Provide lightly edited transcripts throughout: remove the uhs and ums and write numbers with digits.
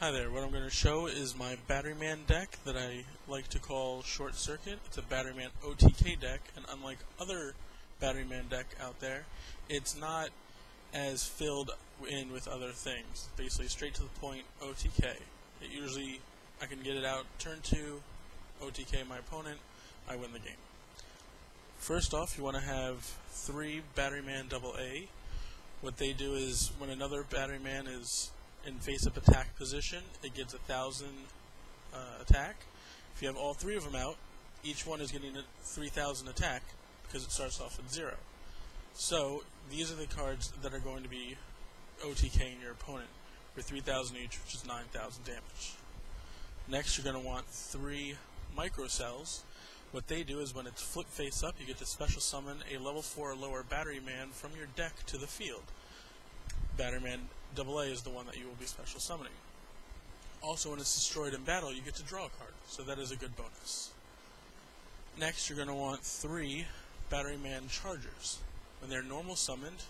Hi there, what I'm going to show is my Batteryman deck that I like to call Short Circuit. It's a Batteryman OTK deck, and unlike other Batteryman deck out there, it's not as filled in with other things. Basically straight to the point OTK. I can get it out turn 2, OTK my opponent, I win the game. First off, you want to have 3 Batteryman AA. What they do is when another Batteryman is in face-up attack position, it gets 1,000 attack. If you have all 3 of them out, each one is getting a 3,000 attack because it starts off at 0. So these are the cards that are going to be OTKing your opponent for 3,000 each, which is 9,000 damage. Next, you're going to want 3 micro cells. What they do is when it's flip face up, you get to special summon a level 4 or lower Batteryman from your deck to the field. Batteryman AA is the one that you will be special summoning. Also, when it's destroyed in battle, you get to draw a card, so that is a good bonus. Next, you're going to want 3 Batteryman Chargers. When they're normal summoned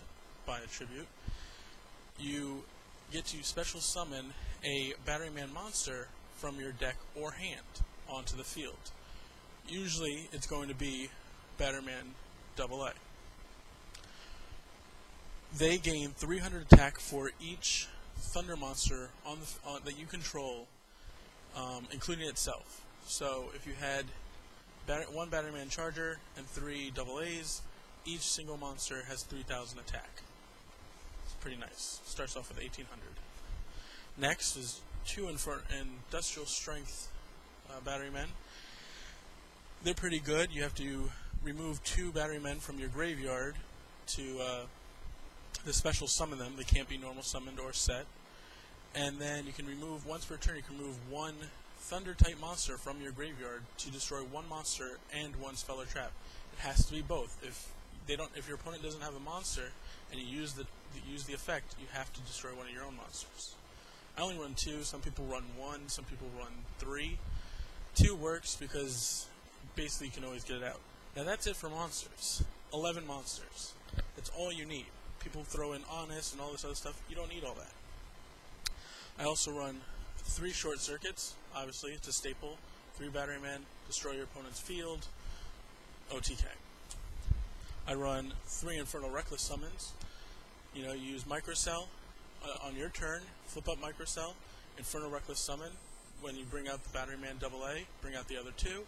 by a tribute, you get to special summon a Batteryman monster from your deck or hand onto the field. Usually, it's going to be Batteryman AA. They gain 300 attack for each thunder monster that you control, including itself. So if you had 1 Batteryman Charger and 3 AAs, each single monster has 3,000 attack. It's pretty nice. Starts off with 1,800. Next is 2 Industrial Strength Batterymen. They're pretty good. You have to remove 2 Batterymen from your graveyard to special summon them. They can't be normal summoned or set. And then you can remove, once per turn, you can remove 1 Thunder type monster from your graveyard to destroy 1 monster and 1 Speller Trap. It has to be both. If your opponent doesn't have a monster and you use the effect, you have to destroy 1 of your own monsters. I only run 2. Some people run 1. Some people run 3. 2 works because basically you can always get it out. Now that's it for monsters. 11 monsters. That's all you need. People throw in Honest and all this other stuff. You don't need all that. I also run 3 Short Circuits. Obviously, it's a staple. 3 Batterymen, destroy your opponent's field, OTK. I run 3 Infernal Reckless Summons. You use Microcell on your turn, flip up Microcell, Infernal Reckless Summon. When you bring out the Batteryman AA, bring out the other 2.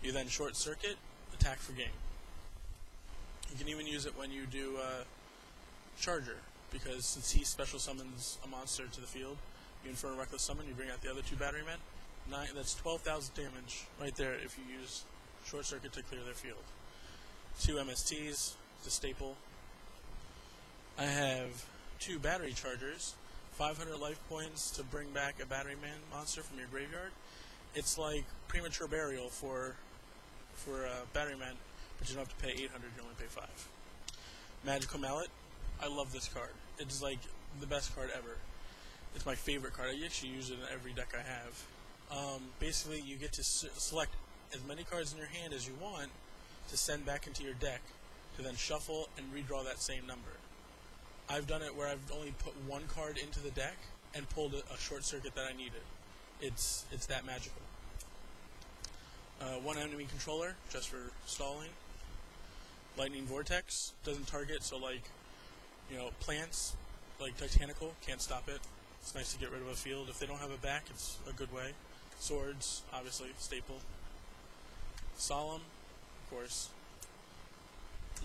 You then Short Circuit, attack for game. You can even use it when you do Charger, because since he special summons a monster to the field, you Infernal Reckless Summon, you bring out the other 2 Batterymen. That's 12,000 damage right there if you use Short Circuit to clear their field. 2 MSTs, it's a staple. I have 2 Battery Chargers, 500 life points to bring back a Batteryman monster from your graveyard. It's like Premature Burial for Batteryman, but you don't have to pay 800, you only pay 5. Magical Mallet. I love this card. It's like the best card ever. It's my favorite card. I actually use it in every deck I have. Basically, you get to select as many cards in your hand as you want to send back into your deck to then shuffle and redraw that same number. I've done it where I've only put 1 card into the deck and pulled a Short Circuit that I needed. It's that magical. 1 enemy controller, just for stalling. Lightning Vortex, doesn't target, so plants, like Titanical, can't stop it. It's nice to get rid of a field. If they don't have a back, it's a good way. Swords, obviously, staple. Solemn, of course.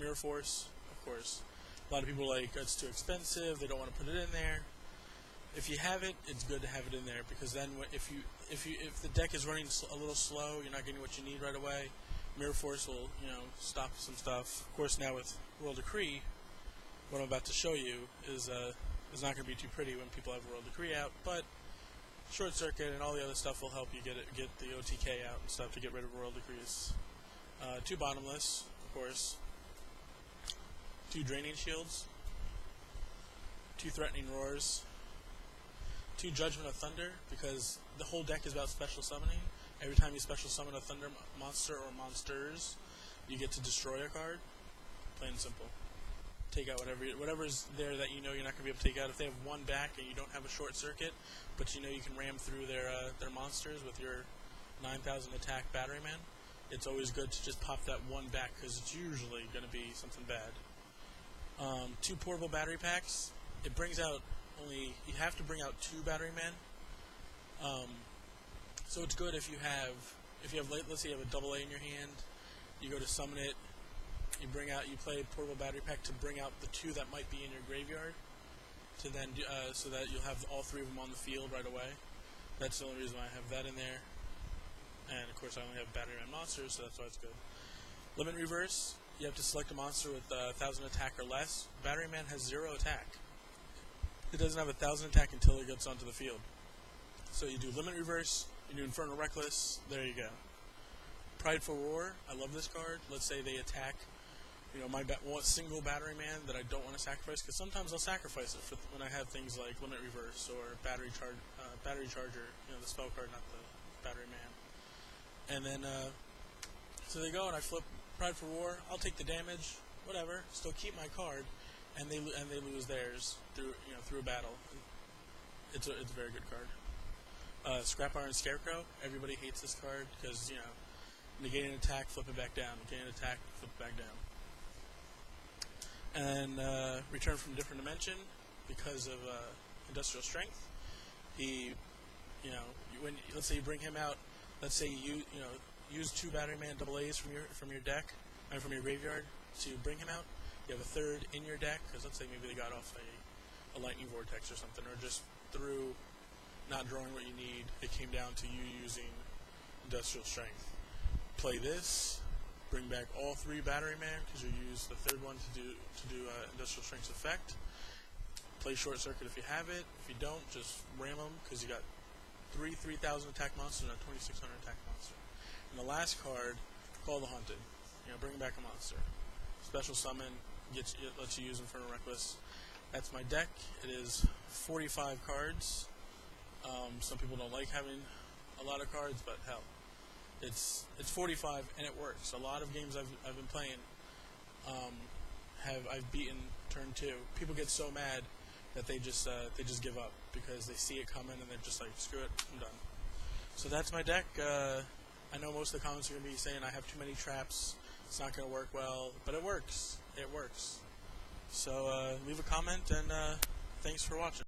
Mirror Force, of course. A lot of people are like, it's too expensive, they don't want to put it in there. If you have it, it's good to have it in there, because then if the deck is running a little slow, you're not getting what you need right away, Mirror Force will, stop some stuff. Of course, now with World Decree, what I'm about to show you is not going to be too pretty when people have World Decree out, but Short Circuit and all the other stuff will help you get the OTK out and stuff to get rid of World Decrees. 2 Bottomless, of course. 2 Draining Shields. 2 Threatening Roars. 2 Judgment of Thunder, because the whole deck is about special summoning. Every time you special summon a Thunder monster or monsters, you get to destroy a card. Plain and simple. take out whatever's there that you know you're not going to be able to take out. If they have one back and you don't have a short circuit, but you know you can ram through their monsters with your 9,000 attack Batteryman, it's always good to just pop that one back because it's usually going to be something bad. 2 portable battery packs. It brings out you have to bring out 2 Batteryman. So it's good if you have let's say you have a AA in your hand, you go to summon it, you play a portable battery pack to bring out the 2 that might be in your graveyard, to then so that you'll have all 3 of them on the field right away. That's the only reason why I have that in there. And of course I only have Batteryman monsters, so that's why it's good. Limit reverse, you have to select a monster with 1,000 attack or less. Batteryman has 0 attack. It doesn't have 1,000 attack until it gets onto the field. So you do limit reverse, you do Infernal Reckless, there you go. Prideful Roar, I love this card. Let's say they attack, my single Batteryman that I don't want to sacrifice, because sometimes I'll sacrifice it when I have things like limit reverse or battery charger, the spell card, not the Batteryman. And then, so they go and I flip Prideful Roar. I'll take the damage, whatever. Still keep my card, and they lose theirs through a battle. It's a very good card. Scrap Iron Scarecrow. Everybody hates this card because negate an attack, flip it back down. Negate an attack, flip it back down. And Return from Different Dimension because of Industrial Strength. He, let's say you bring him out. Let's say you use 2 Batteryman AA's from your deck and from your graveyard to bring him out. You have a 3rd in your deck because let's say maybe they got off a lightning vortex or something, or just through not drawing what you need. It came down to you using Industrial Strength. Play this, bring back all 3 Batteryman because you use the 3rd one to do Industrial Strength's effect. Play Short Circuit if you have it. If you don't, just ram them because you got 3,000 attack monsters and a 2,600 attack monster. And the last card, Call the Haunted. Bring back a monster. Special summon, lets you use Infernal Reckless. That's my deck. It is 45 cards. Some people don't like having a lot of cards, but hell, it's 45 and it works. A lot of games I've been playing, I've beaten turn 2. People get so mad that they just give up because they see it coming and they're just like, screw it, I'm done. So that's my deck. I know most of the comments are going to be saying I have too many traps, it's not going to work well, but it works. It works. So leave a comment and thanks for watching.